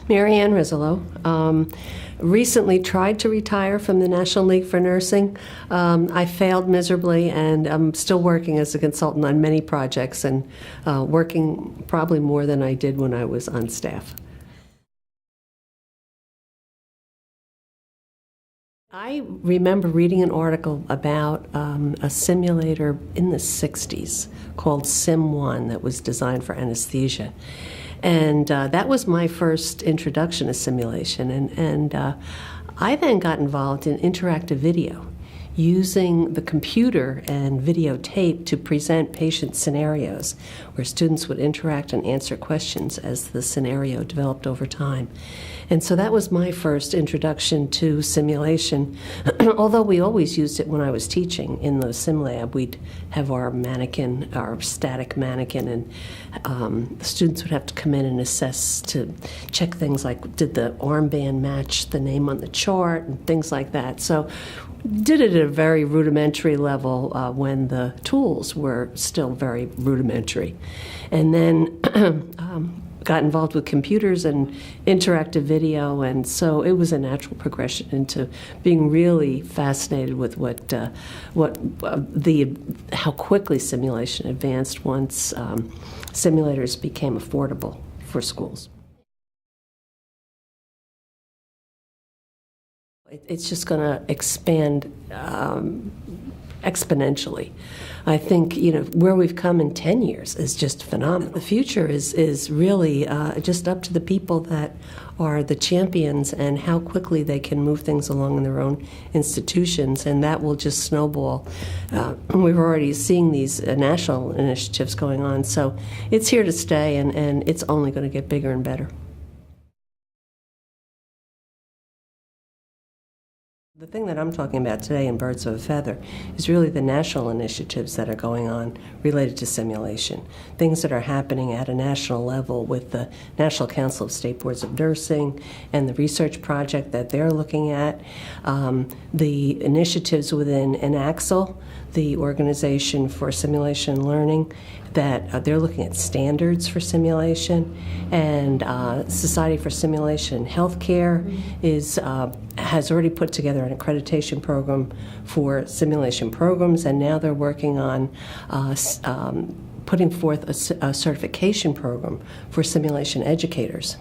Mary Rizzolo. Recently tried to retire from the National League for Nursing. I failed miserably, and I'm still working as a consultant on many projects and working probably more than I did when I was on staff. I remember reading an article about a simulator in the 60s called Sim1 that was designed for anesthesia. And that was my first introduction to simulation. And I then got involved in interactive video, using the computer and videotape to present patient scenarios where students would interact and answer questions as the scenario developed over time. And so that was my first introduction to simulation. Although we always used it when I was teaching in the sim lab, we'd have our mannequin, our static mannequin, and the students would have to come in and assess to check things like, did the armband match the name on the chart and things like that. So did it at a very rudimentary level when the tools were still very rudimentary. And then got involved with computers and interactive video, and so it was a natural progression into being really fascinated with how quickly simulation advanced once simulators became affordable for schools. It's just going to expand exponentially. I think where we've come in 10 years is just phenomenal. The future is really just up to the people that are the champions and how quickly they can move things along in their own institutions, and that will just snowball. We're already seeing these national initiatives going on, so it's here to stay, and it's only going to get bigger and better. The thing that I'm talking about today in Birds of a Feather is really the national initiatives that are going on related to simulation, things that are happening at a national level with the National Council of State Boards of Nursing and the research project that they're looking at, the initiatives within ENAXL, the Organization for Simulation Learning, that they're looking at standards for simulation, and Society for Simulation Healthcare has already put together an accreditation program for simulation programs, and now they're working on putting forth a certification program for simulation educators.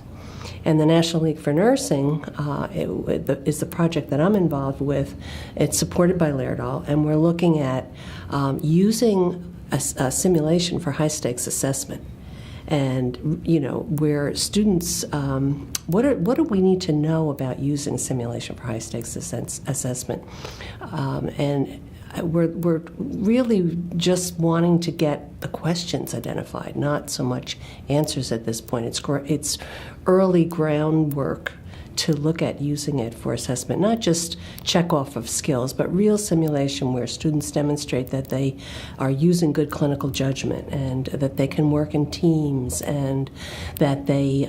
And the National League for Nursing is the project that I'm involved with. It's supported by Laerdal, and we're looking at using a simulation for high-stakes assessment. And where students, what do we need to know about using simulation for high-stakes assessment? And we're really just wanting to get the questions identified, not so much answers at this point. It's early groundwork to look at using it for assessment, not just check off of skills, but real simulation where students demonstrate that they are using good clinical judgment and that they can work in teams and that they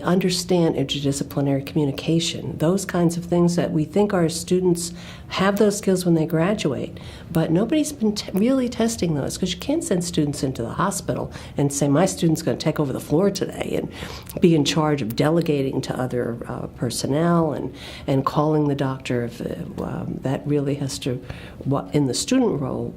understand interdisciplinary communication, those kinds of things that we think our students have those skills when they graduate, but nobody's been really testing those, because you can't send students into the hospital and say, my student's going to take over the floor today and be in charge of delegating to other personnel and calling the doctor. If that really has to, in the student role,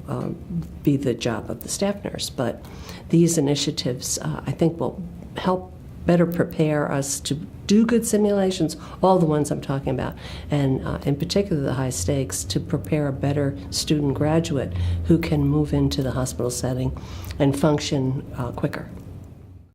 be the job of the staff nurse. But these initiatives, I think, will help better prepare us to do good simulations, all the ones I'm talking about, and in particular the high stakes, to prepare a better student graduate who can move into the hospital setting and function quicker.